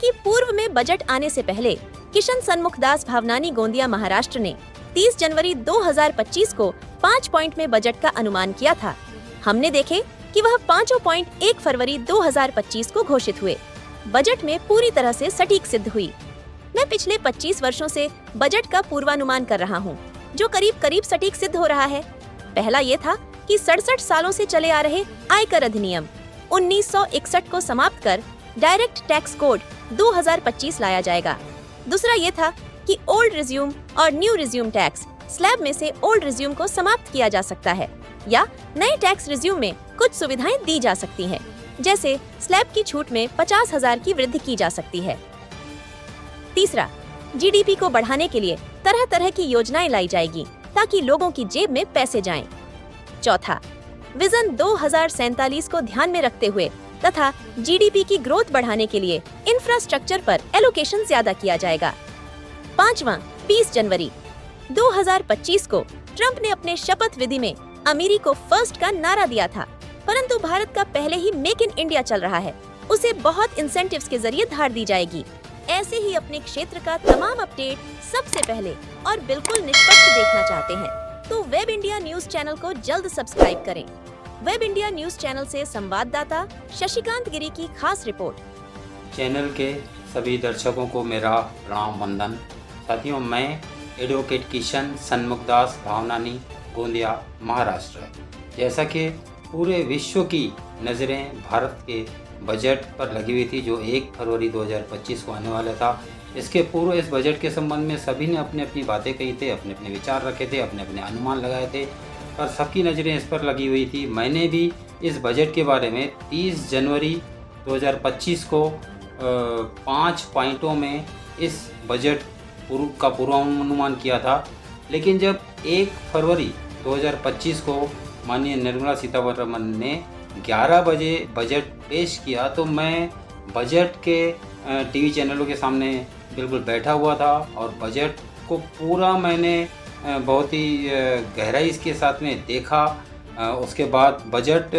कि पूर्व में बजट आने से पहले किशन सन्मुखदास भावनानी गोंदिया महाराष्ट्र ने 30 जनवरी 2025 को 5 पॉइंट में बजट का अनुमान किया था। हमने देखे कि वह 5 पॉइंट 1 फरवरी 2025 को घोषित हुए। बजट में पूरी तरह से सटीक सिद्ध हुई। मैं पिछले 25 वर्षों से बजट का पूर्वानुमान कर रहा हूँ, जो करीब करीब सटीक सिद्ध हो रहा है। पहला ये था कि 67 सालों से चले आ रहे आयकर अधिनियम 1961 को समाप्त कर डायरेक्ट टैक्स कोड 2025 लाया जाएगा। दूसरा ये था कि ओल्ड रिज्यूम और न्यू रिज्यूम टैक्स स्लैब में से ओल्ड रिज्यूम को समाप्त किया जा सकता है या नए टैक्स रिज्यूम में कुछ सुविधाएं दी जा सकती हैं, जैसे स्लैब की छूट में 50,000 की वृद्धि की जा सकती है। तीसरा, जीडीपी को बढ़ाने के लिए तरह तरह की योजनाएं लाई जाएगी ताकि लोगों की जेब में पैसे जाएं। चौथा, विजन 2047 को ध्यान में रखते हुए तथा जीडीपी की ग्रोथ बढ़ाने के लिए इंफ्रास्ट्रक्चर पर एलोकेशन ज्यादा किया जाएगा। पांचवा, 20 जनवरी 2025 को ट्रंप ने अपने शपथ विधि में अमीरी को फर्स्ट का नारा दिया था, परंतु भारत का पहले ही मेक इन इंडिया चल रहा है, उसे बहुत इंसेंटिव्स के जरिए धार दी जाएगी। ऐसे ही अपने क्षेत्र का तमाम अपडेट सबसे पहले और बिल्कुल निष्पक्ष देखना चाहते हैं तो वेब इंडिया न्यूज चैनल को जल्द सब्सक्राइब करें। वेब इंडिया न्यूज चैनल से संवाददाता शशिकांत गिरी की खास रिपोर्ट। चैनल के सभी दर्शकों को मेरा प्रणाम वंदन। साथियों, मैं एडवोकेट किशन सन्मुखदास भावनानी गोंदिया महाराष्ट्र। जैसा कि पूरे विश्व की नज़रें भारत के बजट पर लगी हुई थी जो 1 फरवरी 2025 को आने वाला था, इसके पूर्व इस बजट के संबंध में सभी ने अपनी अपनी बातें कही थे, अपने अपने विचार रखे थे, अपने अपने अनुमान लगाए थे और सबकी नज़रें इस पर लगी हुई थी। मैंने भी इस बजट के बारे में 30 जनवरी 2025 को 5 पॉइंटों में इस बजट का पूर्वानुमान किया था, लेकिन जब 1 फरवरी 2025 को माननीय निर्मला सीतारमण ने 11 बजे बजट पेश किया तो मैं बजट के टीवी चैनलों के सामने बिल्कुल बैठा हुआ था और बजट को पूरा मैंने बहुत ही गहराई के साथ में देखा। उसके बाद बजट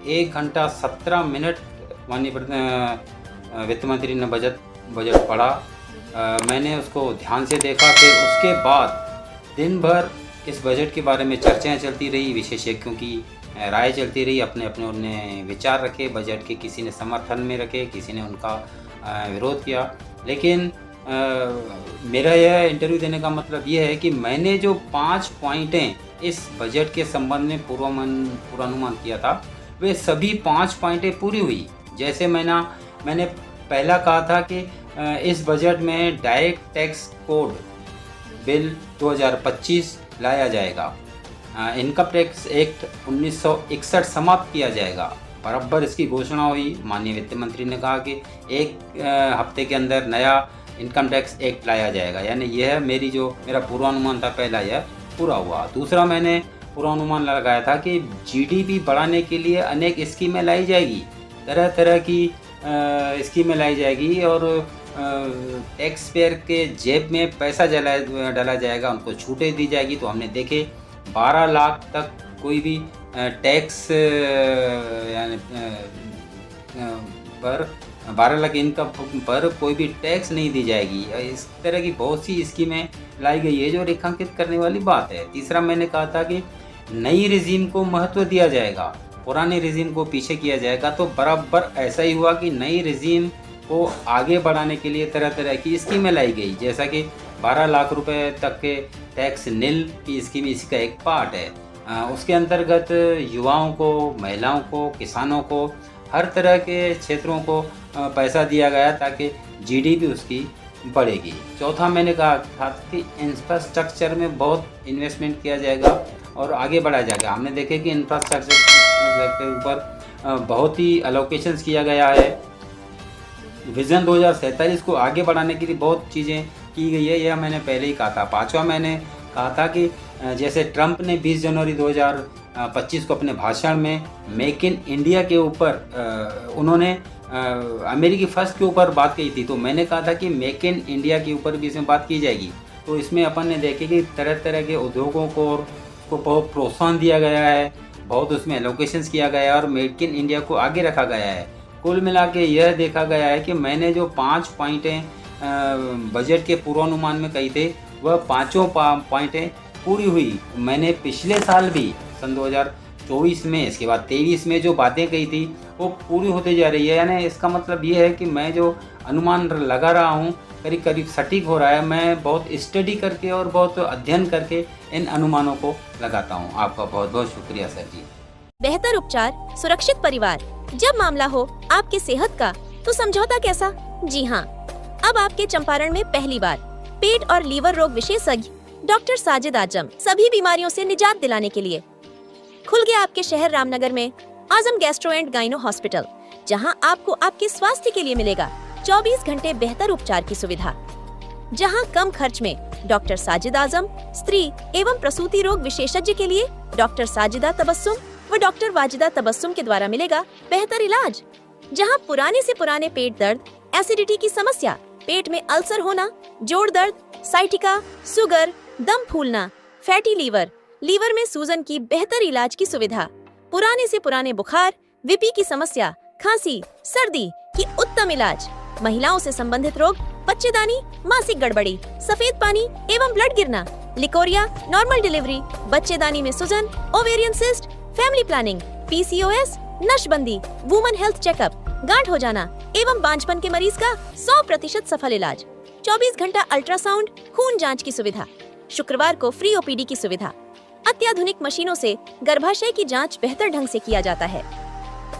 1 घंटा 17 मिनट माननीय वित्त मंत्री ने बजट पढ़ा। मैंने उसको ध्यान से देखा। फिर उसके बाद दिन भर इस बजट के बारे में चर्चाएं चलती रही, विशेषज्ञों की राय चलती रही, अपने अपने उन्होंने विचार रखे बजट के, किसी ने समर्थन में रखे, किसी ने उनका विरोध किया। लेकिन मेरा यह इंटरव्यू देने का मतलब यह है कि मैंने जो 5 पॉइंटें इस बजट के संबंध में पूर्वानुमान किया था वे सभी 5 पॉइंटें पूरी हुई। जैसे मैंने पहला कहा था कि इस बजट में डायरेक्ट टैक्स कोड बिल 2025 लाया जाएगा, इनकम टैक्स एक्ट 1961 समाप्त किया जाएगा, बराबर इसकी घोषणा हुई। माननीय वित्त मंत्री ने कहा कि 1 हफ्ते के अंदर नया इनकम टैक्स एक्ट लाया जाएगा, यानी यह मेरा पूर्वानुमान था पहला, यह पूरा हुआ। दूसरा मैंने पूर्वानुमान लगाया था कि जीडीपी बढ़ाने के लिए अनेक स्कीमें लाई जाएगी, तरह तरह की स्कीमें लाई जाएगी और टैक्स पेयर के जेब में पैसा डाला जाएगा, उनको छूटें दी जाएगी। तो हमने देखे 12 लाख तक कोई भी टैक्स यानी पर 12 लाख इनकम पर कोई भी टैक्स नहीं दी जाएगी। इस तरह की बहुत सी स्कीमें लाई गई है जो रेखांकित करने वाली बात है। तीसरा मैंने कहा था कि नई रिजीम को महत्व दिया जाएगा, पुराने रिजीम को पीछे किया जाएगा। तो बराबर ऐसा ही हुआ कि नई रिजीम को आगे बढ़ाने के लिए तरह तरह की स्कीमें लाई गई, जैसा कि 12 लाख रुपए तक के टैक्स नील की स्कीम इसी का एक पार्ट है। उसके अंतर्गत युवाओं को, महिलाओं को, किसानों को, हर तरह के क्षेत्रों को पैसा दिया गया ताकि जीडीपी उसकी बढ़ेगी। चौथा मैंने कहा था कि इंफ्रास्ट्रक्चर में बहुत इन्वेस्टमेंट किया जाएगा और आगे बढ़ाया जाएगा। हमने देखे कि इंफ्रास्ट्रक्चर के ऊपर बहुत ही अलोकेशंस किया गया है। विजन 2047 को आगे बढ़ाने के लिए बहुत चीज़ें की गई है, यह मैंने पहले ही कहा था। पांचवा मैंने कहा था कि जैसे ट्रंप ने 20 जनवरी 2025 को अपने भाषण में मेक इन इंडिया के ऊपर उन्होंने अमेरिकी फर्स्ट के ऊपर बात कही थी, तो मैंने कहा था कि मेक इन इंडिया के ऊपर भी इसमें बात की जाएगी। तो इसमें अपन ने देखे कि तरह तरह के उद्योगों को बहुत प्रोत्साहन दिया गया है, बहुत उसमें एलोकेशंस किया गया है और मेक इन इंडिया को आगे रखा गया है। कुल मिला के यह देखा गया है कि मैंने जो 5 पॉइंटें बजट के पूर्वानुमान में कही थे वह पाँचों पॉइंटें पूरी हुई। मैंने पिछले साल भी सन 2024 में, इसके बाद 23 में जो बातें कही थी वो पूरी होते जा रही है। यानी इसका मतलब ये है कि मैं जो अनुमान लगा रहा हूँ करीब करीब सटीक हो रहा है। मैं बहुत स्टडी करके और बहुत अध्ययन करके इन अनुमानों को लगाता हूँ। आपका बहुत बहुत शुक्रिया सर जी। बेहतर उपचार, सुरक्षित परिवार। जब मामला हो आपके सेहत का तो समझौता कैसा? जी हाँ, अब आपके चंपारण में पहली बार पेट और लीवर रोग विशेषज्ञ डॉक्टर साजिद आजम सभी बीमारियों से निजात दिलाने के लिए खुल गया आपके शहर रामनगर में आजम गैस्ट्रो एंड गाइनो हॉस्पिटल, जहां आपको आपके स्वास्थ्य के लिए मिलेगा 24 घंटे बेहतर उपचार की सुविधा। जहां कम खर्च में डॉक्टर साजिद आजम, स्त्री एवं प्रसूति रोग विशेषज्ञ के लिए डॉक्टर साजिदा तबस्सुम व डॉक्टर वाजिदा तबस्सुम के द्वारा मिलेगा बेहतर इलाज। जहां पुराने से पुराने पेट दर्द, एसिडिटी की समस्या, पेट में अल्सर होना, जोड़ दर्द, साइटिका, शुगर, दम फूलना, फैटी लीवर, लीवर में सूजन की बेहतर इलाज की सुविधा, पुराने से पुराने बुखार, विपी की समस्या, खांसी, सर्दी की उत्तम इलाज, महिलाओं से संबंधित रोग, बच्चेदानी, मासिक गड़बड़ी, सफेद पानी एवं ब्लड गिरना, लिकोरिया, नॉर्मल डिलीवरी, बच्चेदानी में सूजन, ovarian cyst, family planning, PCOS, नशबंदी, वुमन हेल्थ चेकअप, गांठ हो जाना एवं बांझपन के मरीज का 100% सफल इलाज, 24 घंटा अल्ट्रासाउंड, खून जांच की सुविधा, शुक्रवार को फ्री ओपीडी की सुविधा, अत्याधुनिक मशीनों से गर्भाशय की जांच बेहतर ढंग से किया जाता है।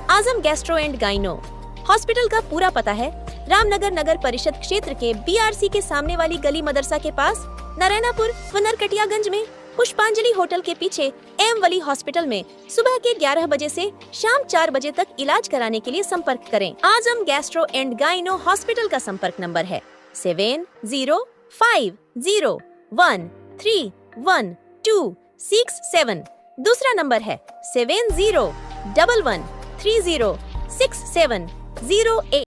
आजम गैस्ट्रो एंड गाइनो हॉस्पिटल का पूरा पता है रामनगर नगर परिषद क्षेत्र के बीआरसी के सामने वाली गली मदरसा के पास, नारायणापुर व नरकटियागंज में पुष्पांजलि होटल के पीछे एम वली हॉस्पिटल में सुबह के 11 बजे से शाम 4 बजे तक इलाज कराने के लिए संपर्क करें। आजम गैस्ट्रो एंड गाइनो हॉस्पिटल का संपर्क नंबर है 7050131267। दूसरा नंबर है 7011306708।